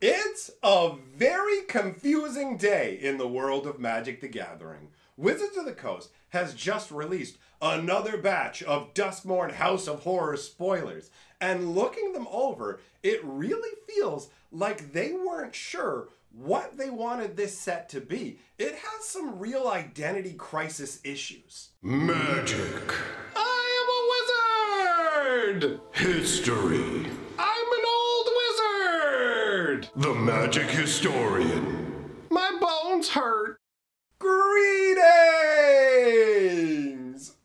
It's a very confusing day in the world of Magic the Gathering. Wizards of the Coast has just released another batch of Duskmourn House of Horror spoilers, and looking them over, it really feels like they weren't sure what they wanted this set to be. It has some real identity crisis issues. Magic. I am a wizard! History. I'm an old wizard! The Magic Historian. My bones hurt. Greetings,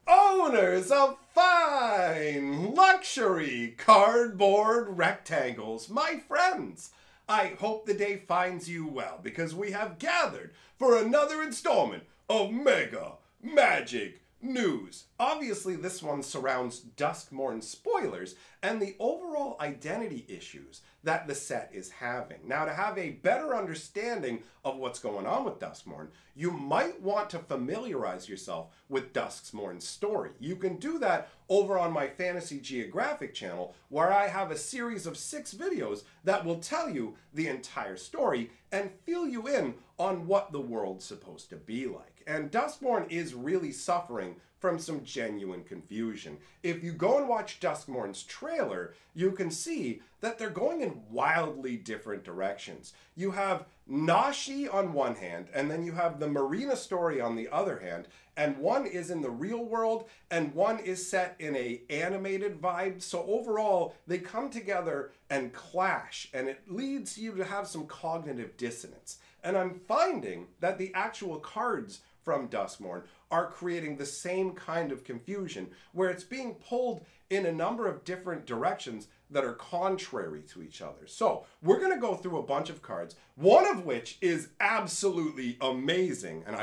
owners of fine luxury cardboard rectangles, my friends. I hope the day finds you well, because we have gathered for another installment of Mega Magic News. Obviously, this one surrounds Duskmourn spoilers and the overall identity issues that the set is having. Now, to have a better understanding of what's going on with Duskmourn, you might want to familiarize yourself with Duskmourn's story. You can do that over on my Fantasy Geographic channel, where I have a series of 6 videos that will tell you the entire story and fill you in on what the world's supposed to be like. And Duskmourn is really suffering from some genuine confusion. If you go and watch Duskmourn's trailer, you can see that they're going in wildly different directions. You have Nashi on one hand, and then you have the Marina story on the other hand, and one is in the real world, and one is set in a animated vibe. So overall, they come together and clash, and it leads you to have some cognitive dissonance. And I'm finding that the actual cards from Duskmourn are creating the same kind of confusion, where it's being pulled in a number of different directions that are contrary to each other. So we're going to go through a bunch of cards, one of which is absolutely amazing, and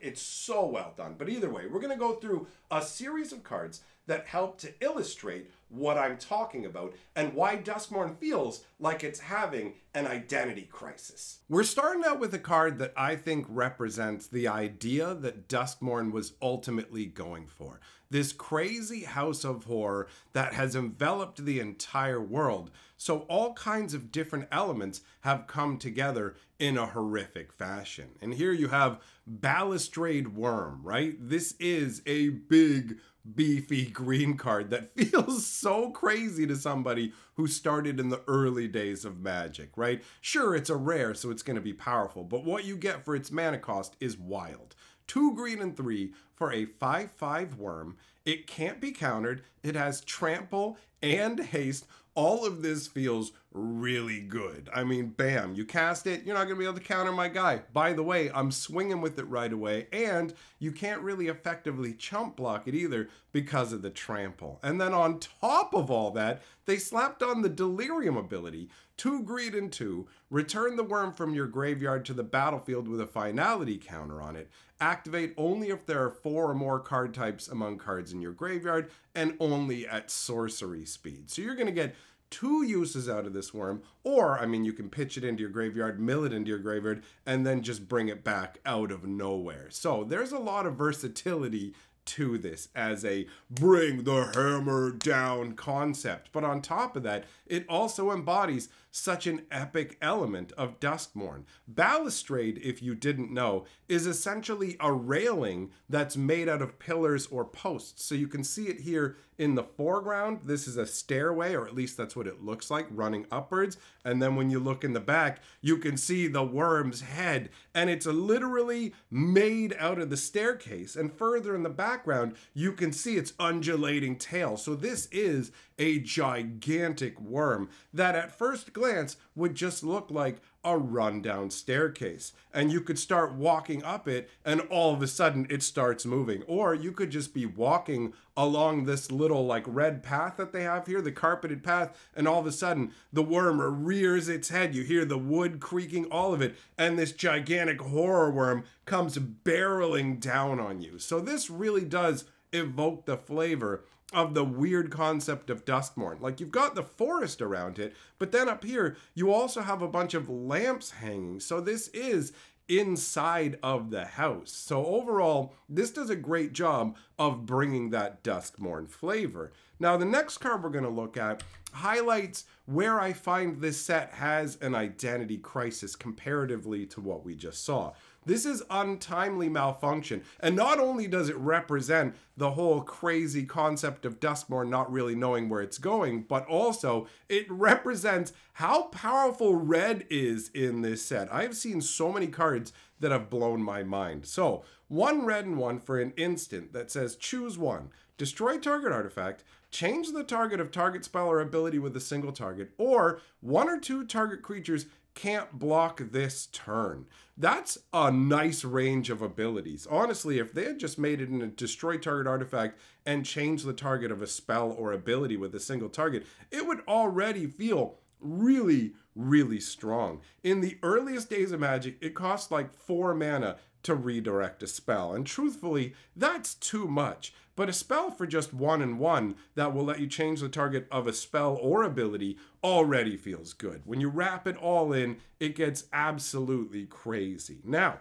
it's so well done. But either way, we're going to go through a series of cards that help to illustrate what I'm talking about and why Duskmourn feels like it's having an identity crisis. We're starting out with a card that I think represents the idea that Duskmourn was ultimately going for. This crazy house of horror that has enveloped the entire world. So all kinds of different elements have come together in a horrific fashion. And here you have Balustrade Worm, right? This is a big, beefy green card that feels so crazy to somebody who started in the early days of Magic, right? Sure, it's a rare, so it's going to be powerful, but what you get for its mana cost is wild. 2 green and 3 for a 5/5 worm. It can't be countered. It has trample and haste. All of this feels really good. I mean, bam, you cast it, you're not going to be able to counter my guy. By the way, I'm swinging with it right away, and you can't really effectively chump block it either because of the trample. And then on top of all that, they slapped on the Delirium ability. 2 green and 2, return the worm from your graveyard to the battlefield with a finality counter on it. Activate only if there are 4 or more card types among cards in your graveyard, and only at sorcery speed. So you're going to get 2 uses out of this worm, or, I mean, you can pitch it into your graveyard, mill it into your graveyard, and then just bring it back out of nowhere. So there's a lot of versatility to this as a bring the hammer down concept. But on top of that, it also embodies such an epic element of Duskmourn. Balustrade, if you didn't know, is essentially a railing that's made out of pillars or posts. So you can see it here in the foreground. This is a stairway, or at least that's what it looks like, running upwards. And then when you look in the back, you can see the worm's head, and it's literally made out of the staircase. And further in the background, you can see its undulating tail. So this is a gigantic worm that at first glance would just look like a rundown staircase, and you could start walking up it and all of a sudden it starts moving. Or you could just be walking along this little like red path that they have here, the carpeted path, and all of a sudden the worm rears its head. You hear the wood creaking, all of it, and this gigantic horror worm comes barreling down on you. So this really does evoke the flavor of the weird concept of Duskmourn. Like, you've got the forest around it, but then up here you also have a bunch of lamps hanging. So this is inside of the house. So overall, this does a great job of bringing that Duskmourn flavor. Now, the next card we're going to look at highlights where I find this set has an identity crisis comparatively to what we just saw. This is untimely malfunction, and not only does it represent the whole crazy concept of Duskmourn not really knowing where it's going, but also it represents how powerful red is in this set. I've seen so many cards that have blown my mind. So, 1 red and 1 for an instant that says choose one. Destroy target artifact, change the target of target spell or ability with a single target, or 1 or 2 target creatures can't block this turn. That's a nice range of abilities. Honestly, if they had just made it in a destroy target artifact and change the target of a spell or ability with a single target, it would already feel really, really strong. In the earliest days of Magic, it cost like 4 mana to redirect a spell, and truthfully, that's too much. But a spell for just 1 and 1 that will let you change the target of a spell or ability already feels good. When you wrap it all in, it gets absolutely crazy. Now,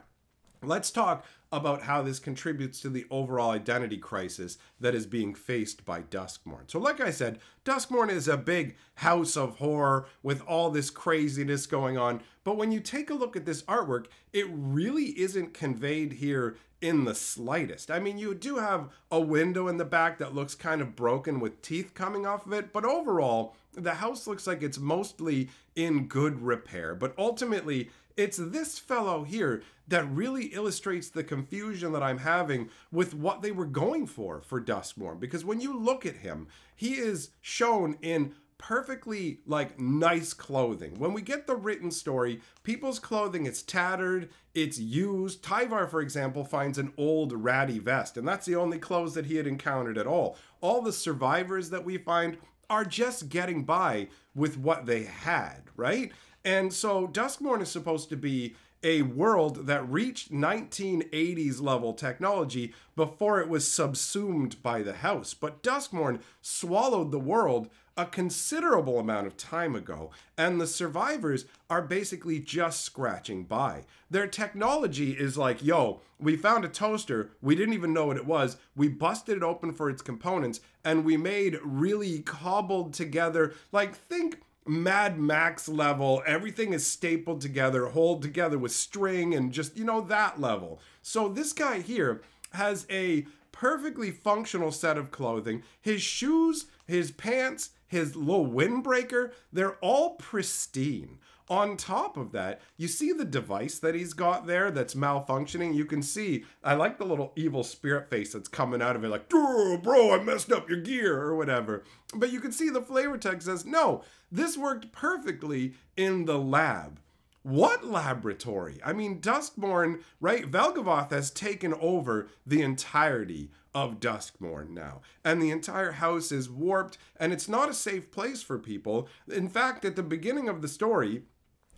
let's talk about how this contributes to the overall identity crisis that is being faced by Duskmourn. So like I said, Duskmourn is a big house of horror with all this craziness going on, but when you take a look at this artwork, it really isn't conveyed here in the slightest. I mean, you do have a window in the back that looks kind of broken with teeth coming off of it, but overall, the house looks like it's mostly in good repair. But ultimately, it's this fellow here that really illustrates the confusion that I'm having with what they were going for Duskmourn. Because when you look at him, he is shown in perfectly like nice clothing. When we get the written story, people's clothing is tattered, it's used. Tyvar, for example, finds an old ratty vest, and that's the only clothes that he had encountered at all. All the survivors that we find are just getting by with what they had, right? And so Duskmourn is supposed to be a world that reached 1980s level technology before it was subsumed by the house. But Duskmourn swallowed the world a considerable amount of time ago, and the survivors are basically just scratching by. Their technology is like, yo, we found a toaster, we didn't even know what it was, we busted it open for its components, and we made really cobbled together, like think Mad Max level, everything is stapled together, hold together with string and just, you know, that level. So this guy here has a perfectly functional set of clothing. His shoes, his pants, his little windbreaker, they're all pristine. On top of that, you see the device that he's got there that's malfunctioning. You can see, I like the little evil spirit face that's coming out of it like, oh, bro, I messed up your gear or whatever. But you can see the flavor text says, no, this worked perfectly in the lab. What laboratory? I mean, Duskmourn, right? Velgavoth has taken over the entirety of Duskmourn now. And the entire house is warped, and it's not a safe place for people. In fact, at the beginning of the story,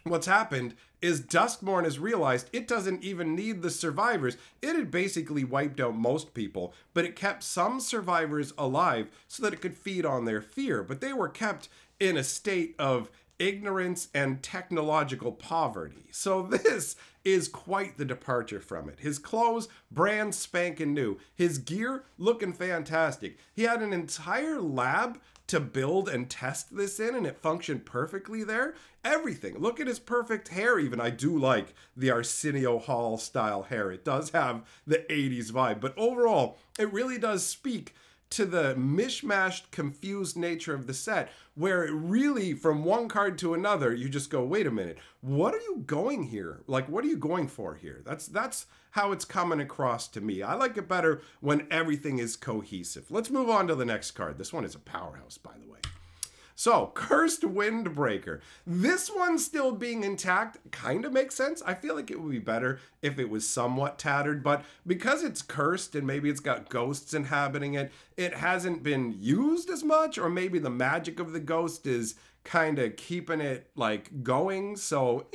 what's happened is Duskmourn has realized it doesn't even need the survivors. It had basically wiped out most people, but it kept some survivors alive so that it could feed on their fear. But they were kept in a state of ignorance and technological poverty. So this is quite the departure from it. His clothes, brand spanking new. His gear, looking fantastic. He had an entire lab to build and test this in, and it functioned perfectly there. Everything. Look at his perfect hair even. I do like the Arsenio Hall style hair. It does have the 80s vibe, but overall, it really does speak to the mishmashed, confused nature of the set, where it really, from one card to another, you just go, wait a minute, what are you going here? Like, what are you going for here? That's how it's coming across to me. I like it better when everything is cohesive. Let's move on to the next card. This one is a powerhouse, by the way. So, Cursed Windbreaker. This one still being intact kind of makes sense. I feel like it would be better if it was somewhat tattered, but because it's cursed and maybe it's got ghosts inhabiting it, it hasn't been used as much, or maybe the magic of the ghost is kind of keeping it like going. So,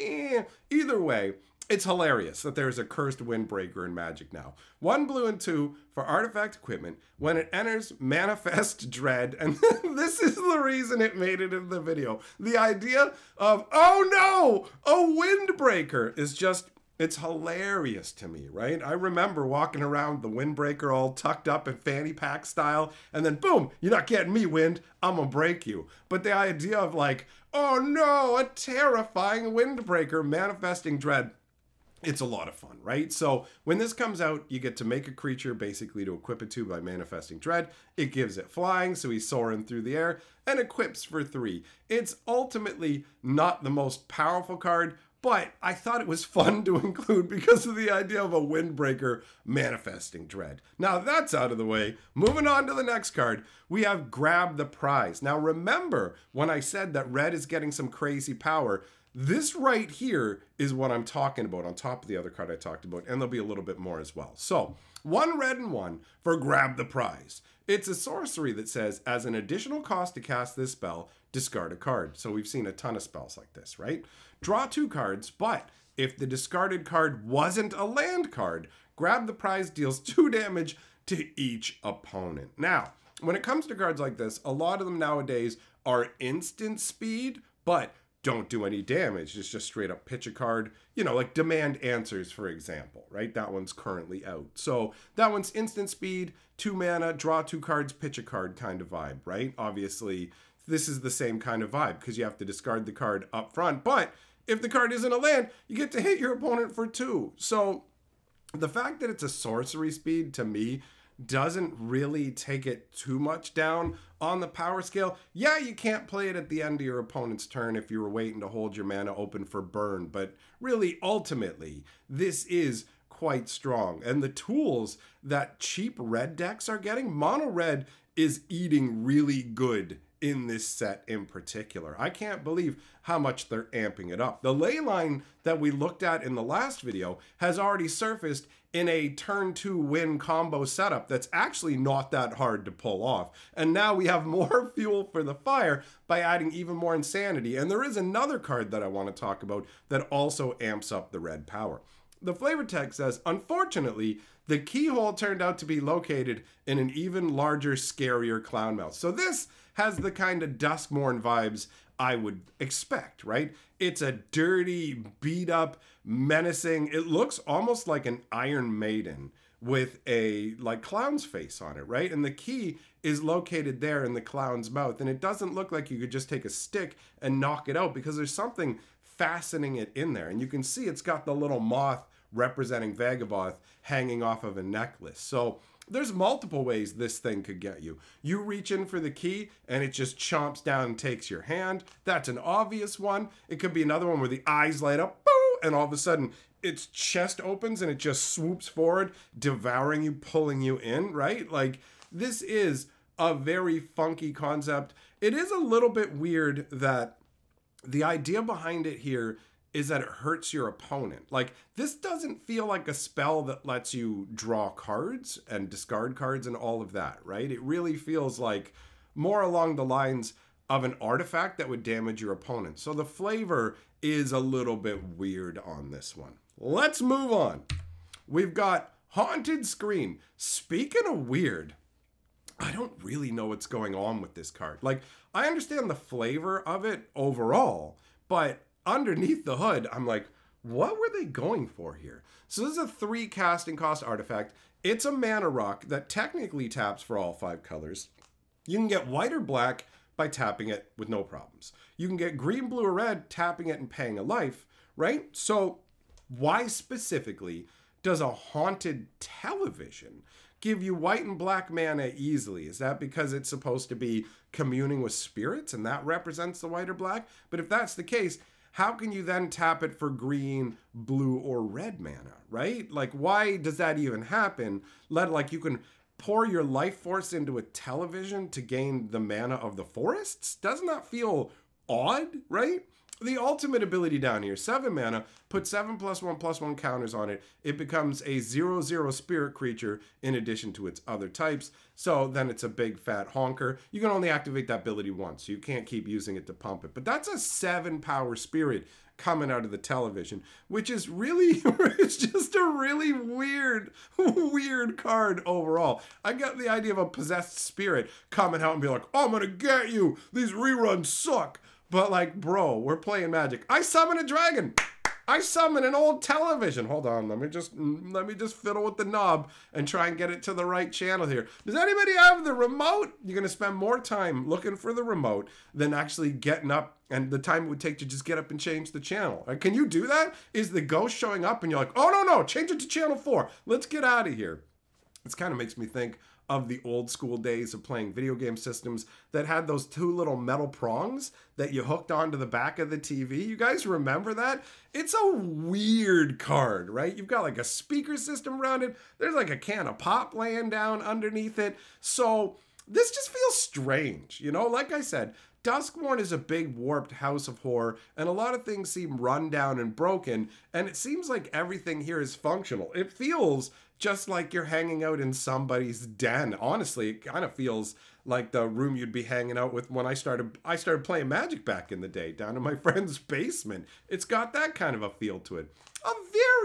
either way, it's hilarious that there's a Cursed Windbreaker in Magic now. 1 blue and 2 for artifact equipment. When it enters, manifest dread. And this is the reason it made it in the video. The idea of, oh no, a windbreaker is just It's hilarious to me, right? I remember walking around the Windbreaker all tucked up in fanny pack style, and then boom, you're not getting me, Wind, I'm gonna break you. But the idea of like, oh no, a terrifying Windbreaker manifesting dread, it's a lot of fun, right? So when this comes out, you get to make a creature basically to equip it to by manifesting dread. It gives it flying, so he's soaring through the air, and equips for 3. It's ultimately not the most powerful card, but I thought it was fun to include because of the idea of a Windbreaker manifesting dread. Now that's out of the way. Moving on to the next card, we have Grab the Prize. Now remember when I said that red is getting some crazy power, this right here is what I'm talking about on top of the other card I talked about, and there'll be a little bit more as well. So 1 red and 1 for Grab the Prize. It's a sorcery that says, as an additional cost to cast this spell, discard a card. So we've seen a ton of spells like this, right? Draw 2 cards, but if the discarded card wasn't a land card, Grab the Prize deals 2 damage to each opponent. Now, when it comes to cards like this, a lot of them nowadays are instant speed, but don't do any damage. It's just straight up pitch a card, you know, like Demand Answers, for example, right? That one's currently out. So that one's instant speed, 2 mana, draw 2 cards, pitch a card kind of vibe, right? Obviously, this is the same kind of vibe because you have to discard the card up front. But if the card isn't a land, you get to hit your opponent for 2. So the fact that it's a sorcery speed, to me, doesn't really take it too much down on the power scale. Yeah, you can't play it at the end of your opponent's turn if you were waiting to hold your mana open for burn, but really, ultimately, this is quite strong. And the tools that cheap red decks are getting, mono red is eating really good in this set in particular. I can't believe how much they're amping it up. The ley line that we looked at in the last video has already surfaced in a turn 2 win combo setup that's actually not that hard to pull off. And now we have more fuel for the fire by adding even more insanity. And there is another card that I want to talk about that also amps up the red power. The flavor text says, unfortunately, the keyhole turned out to be located in an even larger, scarier clown mouth. So this has the kind of Duskmourn vibes I would expect, right? It's a dirty, beat up, menacing, it looks almost like an Iron Maiden with a like clown's face on it, right? And the key is located there in the clown's mouth, and it doesn't look like you could just take a stick and knock it out because there's something fastening it in there. And you can see it's got the little moth representing Vagaboth hanging off of a necklace. So there's multiple ways this thing could get you. You reach in for the key and it just chomps down and takes your hand. That's an obvious one. It could be another one where the eyes light up, boo, and all of a sudden its chest opens and it just swoops forward, devouring you, pulling you in, right? Like, this is a very funky concept. It is a little bit weird that the idea behind it here is that it hurts your opponent. Like, this doesn't feel like a spell that lets you draw cards and discard cards and all of that, right? It really feels like more along the lines of an artifact that would damage your opponent. So the flavor is a little bit weird on this one. Let's move on. We've got Haunted Screen. Speaking of weird, I don't really know what's going on with this card. Like, I understand the flavor of it overall, but underneath the hood, I'm like, what were they going for here? So this is a 3 casting cost artifact. It's a mana rock that technically taps for all 5 colors. You can get white or black by tapping it with no problems. You can get green, blue, or red tapping it and paying a life, right? So why specifically does a haunted television give you white and black mana easily? Is that because it's supposed to be communing with spirits and that represents the white or black? But if that's the case, how can you then tap it for green, blue, or red mana, right? Like, why does that even happen? Like, you can pour your life force into a television to gain the mana of the forests? Doesn't that feel odd, right? The ultimate ability down here, 7 mana, put 7+1/+1 counters on it. It becomes a 0/0 spirit creature in addition to its other types. So then it's a big fat honker. You can only activate that ability once, so you can't keep using it to pump it. But that's a 7 power spirit coming out of the television, which is really, it's just a really weird card overall. I got the idea of a possessed spirit coming out and be like, oh, I'm gonna get you. These reruns suck. But like, bro, we're playing Magic. I summon a dragon. I summon an old television. Hold on, let me just fiddle with the knob and try and get it to the right channel here. Does anybody have the remote? You're gonna spend more time looking for the remote than actually getting up and the time it would take to just get up and change the channel. Can you do that? Is the ghost showing up and you're like, oh no, change it to channel 4. Let's get out of here. This kind of makes me think of the old school days of playing video game systems that had those 2 little metal prongs that you hooked onto the back of the TV. You guys remember that? It's a weird card, right? You've got like a speaker system around it. There's like a can of pop laying down underneath it. So this just feels strange, you know? Like I said, Duskmourn is a big warped house of horror, and a lot of things seem run down and broken, and it seems like everything here is functional. It feels just like you're hanging out in somebody's den. Honestly, it kind of feels like the room you'd be hanging out with when I started playing Magic back in the day, down in my friend's basement. It's got that kind of a feel to it. A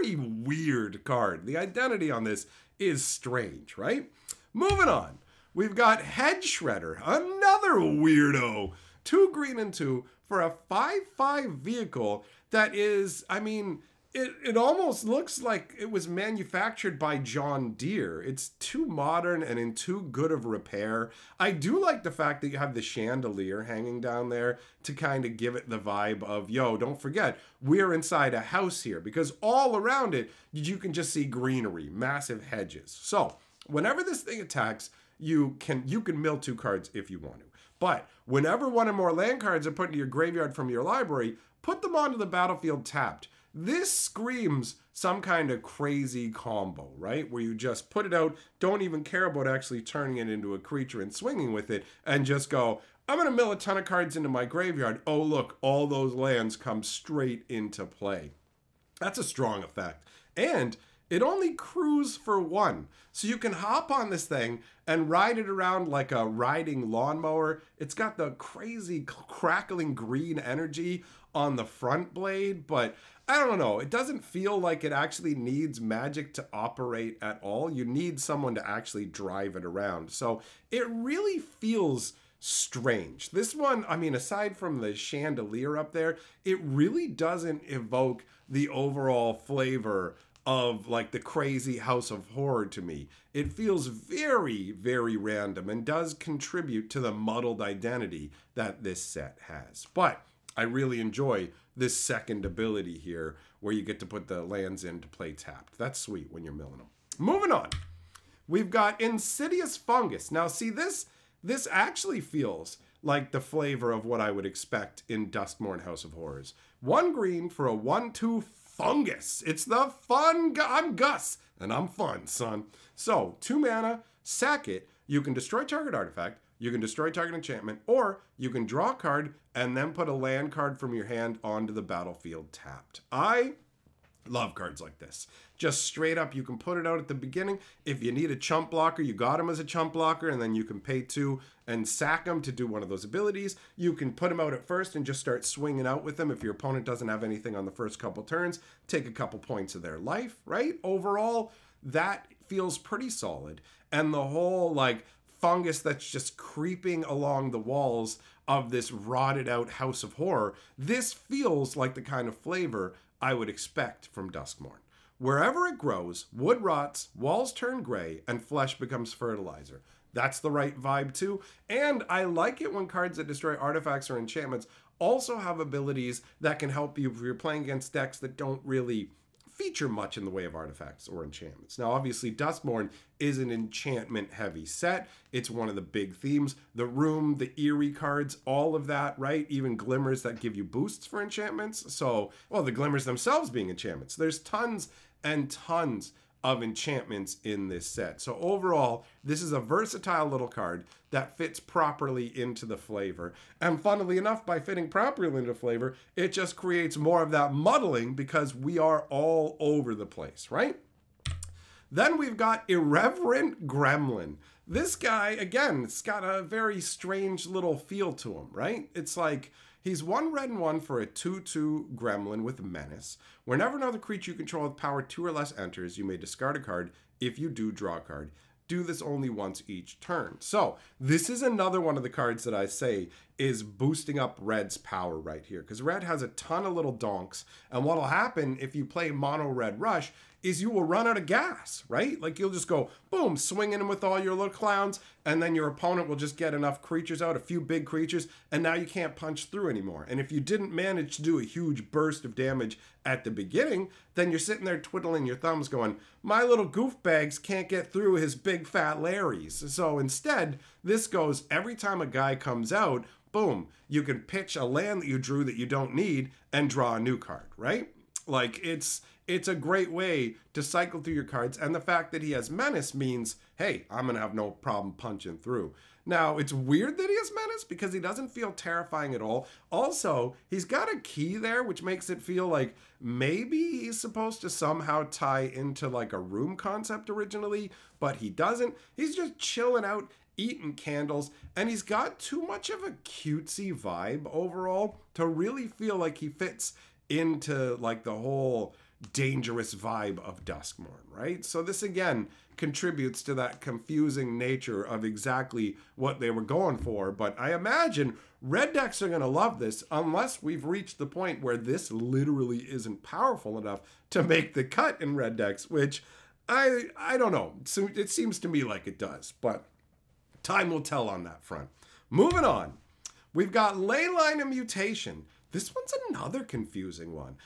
very weird card. The identity on this is strange, right? Moving on. We've got Head Shredder, another weirdo. 2 green and 2 for a 5/5 vehicle that is, I mean, it almost looks like it was manufactured by John Deere. It's too modern and in too good of repair. I do like the fact that you have the chandelier hanging down there to kind of give it the vibe of, yo, don't forget, we're inside a house here, because all around it, you can just see greenery, massive hedges. So whenever this thing attacks, you can mill 2 cards if you want to. But whenever 1 or more land cards are put into your graveyard from your library, put them onto the battlefield tapped. This screams some kind of crazy combo, right? Where you just put it out, don't even care about actually turning it into a creature and swinging with it, and just go, I'm going to mill a ton of cards into my graveyard. Oh, look, all those lands come straight into play. That's a strong effect. And it only crews for 1. So you can hop on this thing and ride it around like a riding lawnmower. It's got the crazy crackling green energy on the front blade, but I don't know. It doesn't feel like it actually needs magic to operate at all. You need someone to actually drive it around. So it really feels strange. This one, I mean, aside from the chandelier up there, it really doesn't evoke the overall flavor of like the crazy house of horror to me. It feels very, very random and does contribute to the muddled identity that this set has. But I really enjoy this second ability here where you get to put the lands in to play tapped. That's sweet when you're milling them. Moving on. We've got Insidious Fungus. Now see, this actually feels like the flavor of what I would expect in Duskmourn House of Horrors. 1 green for a 1/2 fungus. It's the fun. I'm Gus, and I'm fun, son. So 2 mana, sack it. You can destroy target artifact. You can destroy target enchantment, or you can draw a card and then put a land card from your hand onto the battlefield tapped. I love cards like this. Just straight up, you can put it out at the beginning. If you need a chump blocker, you got him as a chump blocker, and then you can pay 2 and sack him to do one of those abilities. You can put him out at first and just start swinging out with him. If your opponent doesn't have anything on the first couple turns, take a couple points of their life, right? Overall, that feels pretty solid. And the whole, like, fungus that's just creeping along the walls of this rotted out house of horror, this feels like the kind of flavor I would expect from Duskmourn. Wherever it grows, wood rots, walls turn gray, and flesh becomes fertilizer. That's the right vibe too. And I like it when cards that destroy artifacts or enchantments also have abilities that can help you if you're playing against decks that don't really feature much in the way of artifacts or enchantments. Now, obviously, Duskmourn is an enchantment-heavy set. It's one of the big themes. The Room, the Eerie cards, all of that, right? Even Glimmers that give you boosts for enchantments. So, well, the Glimmers themselves being enchantments. There's tons and tons of enchantments in this set. So overall, this is a versatile little card that fits properly into the flavor. And funnily enough, by fitting properly into flavor, it just creates more of that muddling because we are all over the place, right? Then we've got Irreverent Gremlin. This guy, again, it's got a very strange little feel to him, right? It's like, he's 1 red and 1 for a 2/2 gremlin with menace. Whenever another creature you control with power 2 or less enters, you may discard a card. If you do, draw a card. Do this only once each turn. So this is another one of the cards that I say is boosting up Red's power right here, because Red has a ton of little donks, and what'll happen if you play mono Red Rush is you will run out of gas, right? Like you'll just go, boom, swinging in with all your little clowns, and then your opponent will just get enough creatures out, a few big creatures, and now you can't punch through anymore. And if you didn't manage to do a huge burst of damage at the beginning, then you're sitting there twiddling your thumbs going, my little goof bags can't get through his big fat Larrys. So instead, this goes every time a guy comes out, boom, you can pitch a land that you drew that you don't need and draw a new card, right? Like it's a great way to cycle through your cards, and the fact that he has Menace means, hey, I'm gonna have no problem punching through. Now, it's weird that he has Menace because he doesn't feel terrifying at all. Also, he's got a key there, which makes it feel like maybe he's supposed to somehow tie into like a room concept originally, but he doesn't. He's just chilling out, eating candles, and he's got too much of a cutesy vibe overall to really feel like he fits into like the whole dangerous vibe of Duskmourn, right? So this again contributes to that confusing nature of exactly what they were going for, but I imagine red decks are going to love this unless we've reached the point where this literally isn't powerful enough to make the cut in red decks, which I don't know. So it seems to me like it does, but time will tell on that front. Moving on, we've got Leyline and Mutation. This one's another confusing one.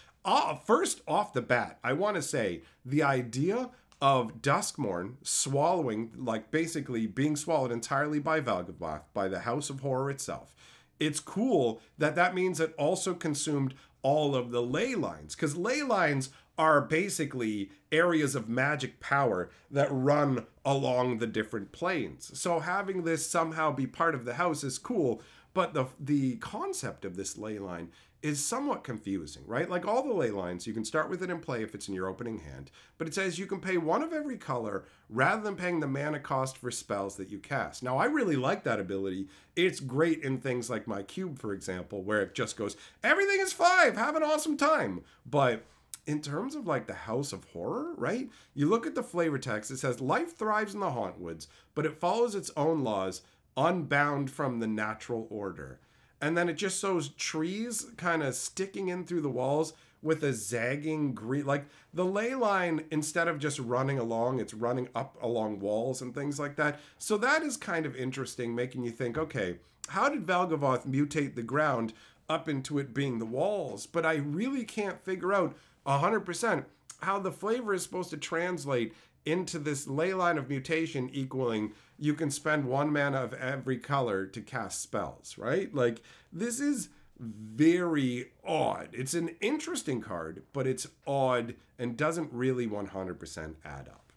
First off the bat, I want to say the idea of Duskmourn swallowing, like basically being swallowed entirely by Velgavoth, by the House of Horror itself. It's cool that that means it also consumed all of the ley lines, because ley lines are basically areas of magic power that run along the different planes. So having this somehow be part of the house is cool, but the concept of this ley line is somewhat confusing, right? Like all the ley lines, you can start with it in play if it's in your opening hand, but it says you can pay one of every color rather than paying the mana cost for spells that you cast. Now, I really like that ability. It's great in things like my cube, for example, where it just goes, everything is 5, have an awesome time. But in terms of like the House of Horror, right? You look at the flavor text, it says life thrives in the Hauntwoods, but it follows its own laws, unbound from the natural order. And then it just shows trees kind of sticking in through the walls with a zagging green, like the ley line, instead of just running along, it's running up along walls and things like that. So that is kind of interesting, making you think, okay, how did Velgavoth mutate the ground up into it being the walls? But I really can't figure out 100% how the flavor is supposed to translate into this ley line of mutation equaling you can spend 1 mana of every color to cast spells, right? Like, this is very odd. It's an interesting card, but it's odd and doesn't really 100% add up.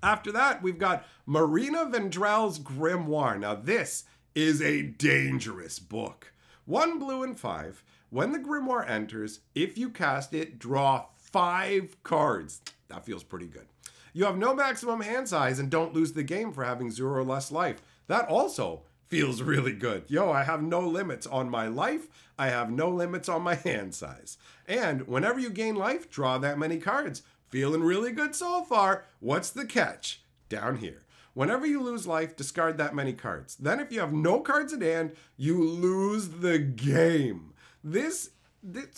After that, we've got Marina Vendrell's Grimoire. Now, this is a dangerous book. 1 blue and 5. When the Grimoire enters, if you cast it, draw 5 cards. That feels pretty good. You have no maximum hand size and don't lose the game for having 0 or less life. That also feels really good. Yo, I have no limits on my life. I have no limits on my hand size. And whenever you gain life, draw that many cards. Feeling really good so far. What's the catch? Down here. Whenever you lose life, discard that many cards. Then if you have no cards at hand, you lose the game. This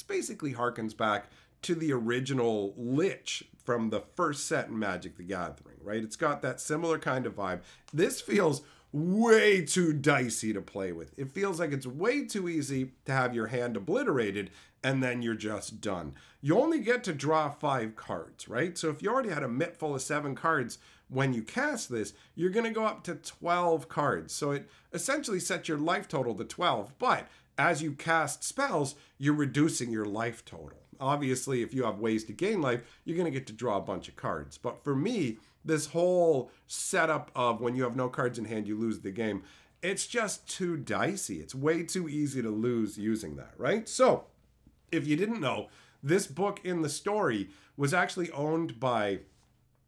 basically harkens back to the original Lich from the first set in Magic the Gathering, right? It's got that similar kind of vibe. This feels way too dicey to play with. It feels like it's way too easy to have your hand obliterated and then you're just done. You only get to draw 5 cards, right? So if you already had a mitt full of 7 cards when you cast this, you're going to go up to 12 cards. So it essentially sets your life total to 12, but as you cast spells, you're reducing your life total. Obviously, if you have ways to gain life, you're going to get to draw a bunch of cards. But for me, this whole setup of when you have no cards in hand, you lose the game, it's just too dicey. It's way too easy to lose using that, right? So, if you didn't know, this book in the story was actually owned by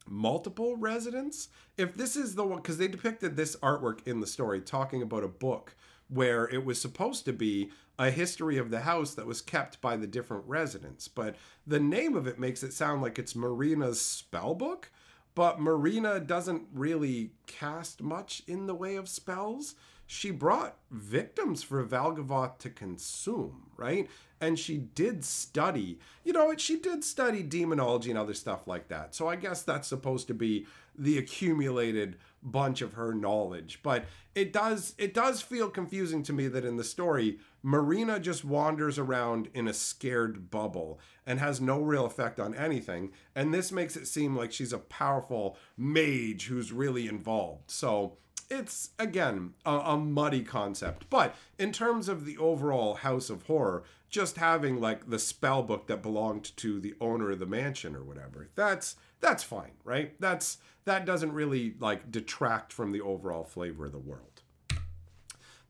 multiple residents. If this is the one, because they depicted this artwork in the story talking about a book where it was supposed to be a history of the house that was kept by the different residents. But the name of it makes it sound like it's Marina's spell book, but Marina doesn't really cast much in the way of spells. she brought victims for Valgavoth to consume, right? And she did study, you know, she did study demonology and other stuff like that. So I guess that's supposed to be the accumulated bunch of her knowledge. But it does feel confusing to me that in the story, Marina just wanders around in a scared bubble and has no real effect on anything. And this makes it seem like she's a powerful mage who's really involved. So it's, again, a muddy concept. But in terms of the overall House of Horror, just having like the spell book that belonged to the owner of the mansion or whatever, that's fine, right? That doesn't really like detract from the overall flavor of the world.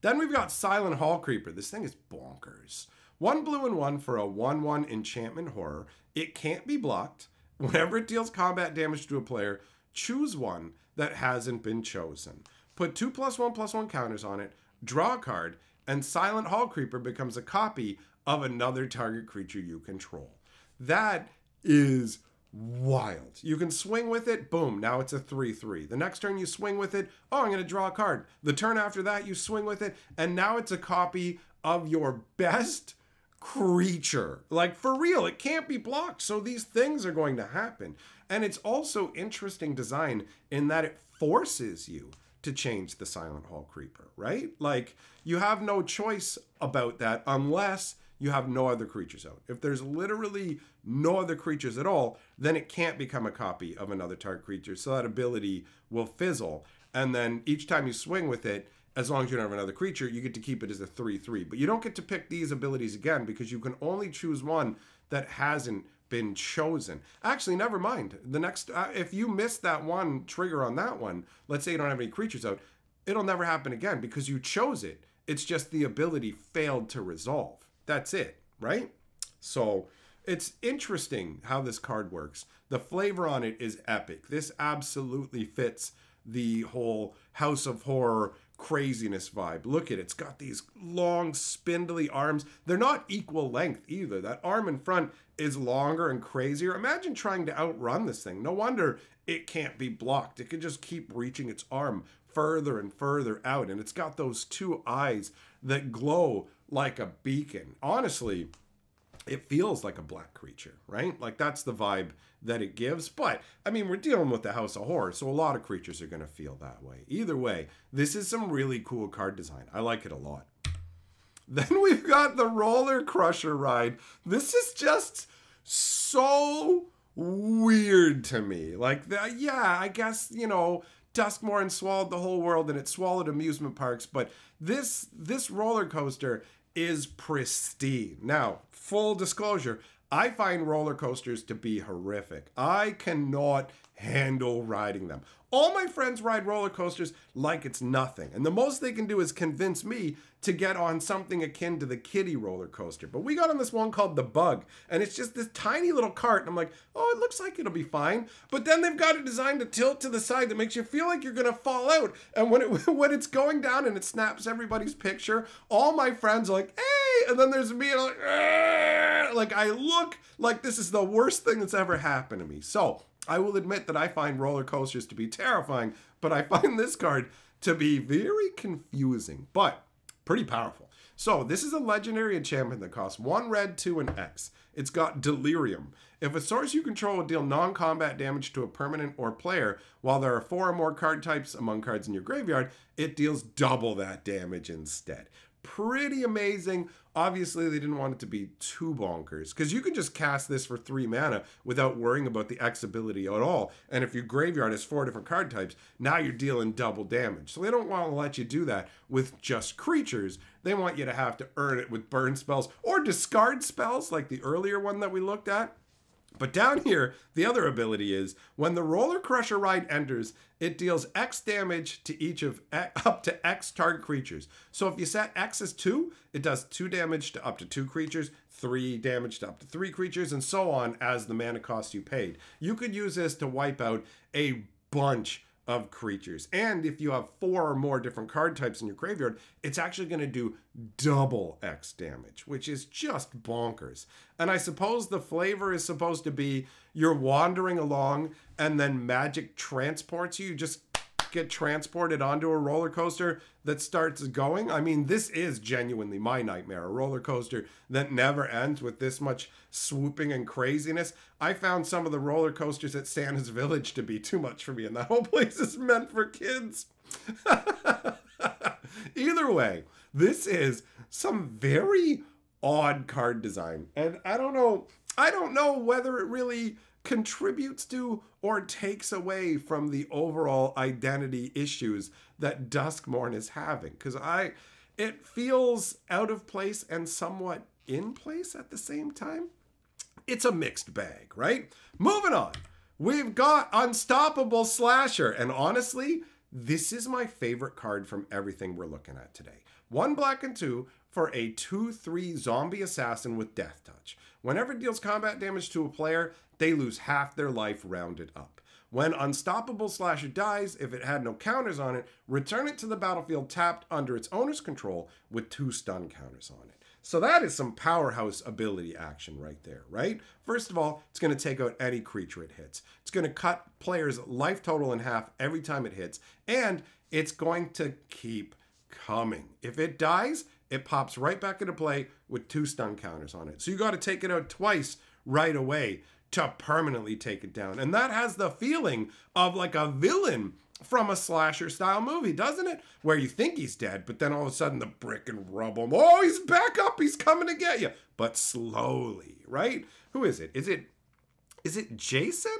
Then we've got Silent Hall Creeper. This thing is bonkers. 1 blue and 1 for a 1/1 enchantment horror. It can't be blocked. Whenever it deals combat damage to a player, choose one that hasn't been chosen. Put 2+1/+1 counters on it, draw a card, and Silent Hall Creeper becomes a copy of another target creature you control. That is wild. You can swing with it, boom, now it's a 3/3. The next turn you swing with it, oh, I'm going to draw a card. The turn after that you swing with it, and now it's a copy of your best creature. Like, for real, it can't be blocked, so these things are going to happen. And it's also interesting design in that it forces you to change the Silent Hall Creeper, right? Like, you have no choice about that unless you have no other creatures out. If there's literally no other creatures at all, then it can't become a copy of another target creature. So that ability will fizzle. And then each time you swing with it, as long as you don't have another creature, you get to keep it as a 3/3. But you don't get to pick these abilities again because you can only choose one that hasn't been chosen. Actually, never mind. The next, if you miss that one trigger on that one, let's say you don't have any creatures out, it'll never happen again because you chose it. It's just the ability failed to resolve. That's it, right? So it's interesting how this card works. The flavor on it is epic. This absolutely fits the whole House of Horror craziness vibe. Look at it. It's got these long, spindly arms. They're not equal length either. That arm in front is longer and crazier. Imagine trying to outrun this thing. No wonder it can't be blocked. It can just keep reaching its arm further and further out. And it's got those two eyes that glow like a beacon. Honestly, it feels like a black creature, right? Like, that's the vibe that it gives. But, I mean, we're dealing with the House of Horror, so a lot of creatures are going to feel that way. Either way, this is some really cool card design. I like it a lot. Then we've got the Roller Crusher ride. This is just so weird to me. Like, yeah, I guess, you know, Duskmourn swallowed the whole world and it swallowed amusement parks, but this roller coaster is pristine. Now, full disclosure, I find roller coasters to be horrific. I cannot handle riding them. All my friends ride roller coasters like it's nothing. And the most they can do is convince me to get on something akin to the kiddie roller coaster. But we got on this one called the Bug. And it's just this tiny little cart. And I'm like, oh, it looks like it'll be fine. But then they've got it designed to tilt to the side that makes you feel like you're going to fall out. And when it's going down and it snaps everybody's picture, all my friends are like, hey! And then there's me and I'm like, argh! Like, I look like this is the worst thing that's ever happened to me. So I will admit that I find roller coasters to be terrifying, but I find this card to be very confusing, but pretty powerful. So this is a legendary enchantment that costs 1 red, 2, and X. It's got Delirium. If a source you control will deal non-combat damage to a permanent or player, while there are 4 or more card types among cards in your graveyard, it deals double that damage instead. Pretty amazing. Obviously, they didn't want it to be too bonkers, because you can just cast this for 3 mana without worrying about the X ability at all. And if your graveyard has 4 different card types, now you're dealing double damage. So they don't want to let you do that with just creatures. They want you to have to earn it with burn spells or discard spells like the earlier one that we looked at. But down here, the other ability is, when the Roller Crusher ride enters, it deals X damage to each of up to X target creatures. So if you set X as 2, it does 2 damage to up to 2 creatures, 3 damage to up to 3 creatures, and so on as the mana cost you paid. You could use this to wipe out a bunch of creatures. And if you have 4 or more different card types in your graveyard, it's actually going to do double X damage, which is just bonkers. And I suppose the flavor is supposed to be you're wandering along and then magic transports you. You just get transported onto a roller coaster that starts going. I mean, this is genuinely my nightmare. A roller coaster that never ends with this much swooping and craziness. I found some of the roller coasters at Santa's Village to be too much for me, and that whole place is meant for kids. Either way, this is some very odd card design, and I don't know whether it really contributes to or takes away from the overall identity issues that Duskmourn is having, because it feels out of place and somewhat in place at the same time. It's a mixed bag, right? Moving on, we've got Unstoppable Slasher, and honestly, this is my favorite card from everything we're looking at today. 1 black and 2 for a 2/3 zombie assassin with Death Touch. Whenever it deals combat damage to a player, they lose half their life rounded up. When Unstoppable Slasher dies, if it had no counters on it, return it to the battlefield tapped under its owner's control with 2 stun counters on it. So that is some powerhouse ability action right there, right? First of all, it's going to take out any creature it hits. It's going to cut players' life total in half every time it hits, and it's going to keep coming. If it dies, it pops right back into play with 2 stun counters on it. So you got to take it out twice right away to permanently take it down. And that has the feeling of like a villain from a slasher style movie, doesn't it? Where you think he's dead, but then all of a sudden the brick and rubble, oh, he's back up, he's coming to get you. But slowly, right? Who is it? Is it Jason?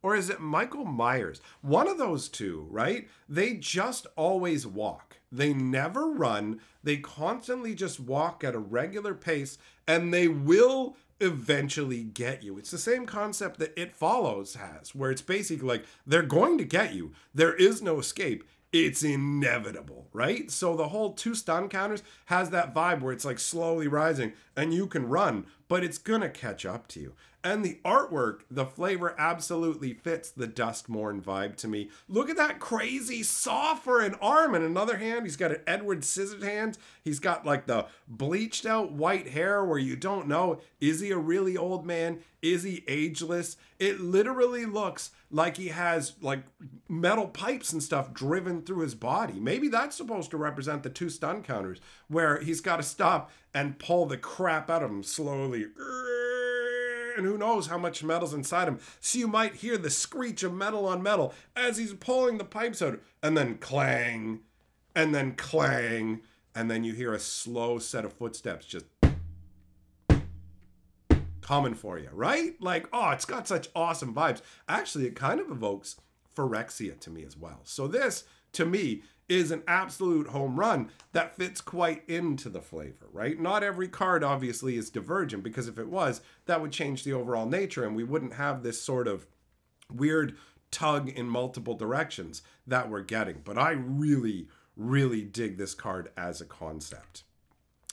Or is it Michael Myers? One of those two, right? They just always walk. They never run. They constantly just walk at a regular pace, and they will eventually get you. It's the same concept that It Follows has, where it's basically like, they're going to get you. There is no escape. It's inevitable, right? So the whole 2 stun counters has that vibe where it's like slowly rising and you can run, but it's gonna catch up to you. And the artwork, the flavor absolutely fits the Duskmourn vibe to me. Look at that crazy saw for an arm. In another hand, he's got an Edward Scissorhands. He's got like the bleached out white hair where you don't know, is he a really old man? Is he ageless? It literally looks like he has like metal pipes and stuff driven through his body. Maybe that's supposed to represent the 2 stun counters where he's got to stop and pull the crap out of him slowly. And who knows how much metal's inside him. So you might hear the screech of metal on metal as he's pulling the pipes out, and then clang, and then clang, and then you hear a slow set of footsteps just coming for you, right? Like, oh, it's got such awesome vibes. Actually, it kind of evokes Phyrexia to me as well. So this, to me, is an absolute home run that fits quite into the flavor, right? Not every card obviously is Divergent, because if it was, that would change the overall nature and we wouldn't have this sort of weird tug in multiple directions that we're getting. But I really, really dig this card as a concept.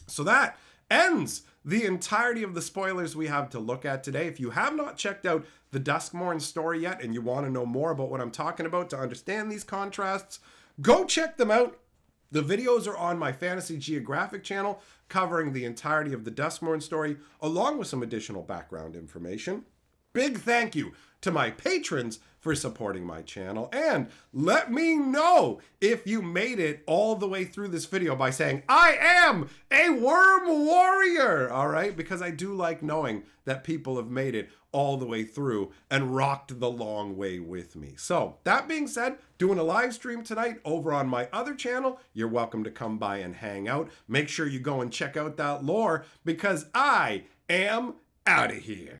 So that ends the entirety of the spoilers we have to look at today. If you have not checked out the Duskmourn story yet and you want to know more about what I'm talking about to understand these contrasts, go check them out. The videos are on my Fantasy Geographic channel covering the entirety of the Duskmourn story, along with some additional background information. Big thank you to my patrons for supporting my channel, and let me know if you made it all the way through this video by saying, I am a worm warrior, all right? Because I do like knowing that people have made it all the way through and rocked the long way with me. So that being said, doing a live stream tonight over on my other channel. You're welcome to come by and hang out. Make sure you go and check out that lore, because I am out of here.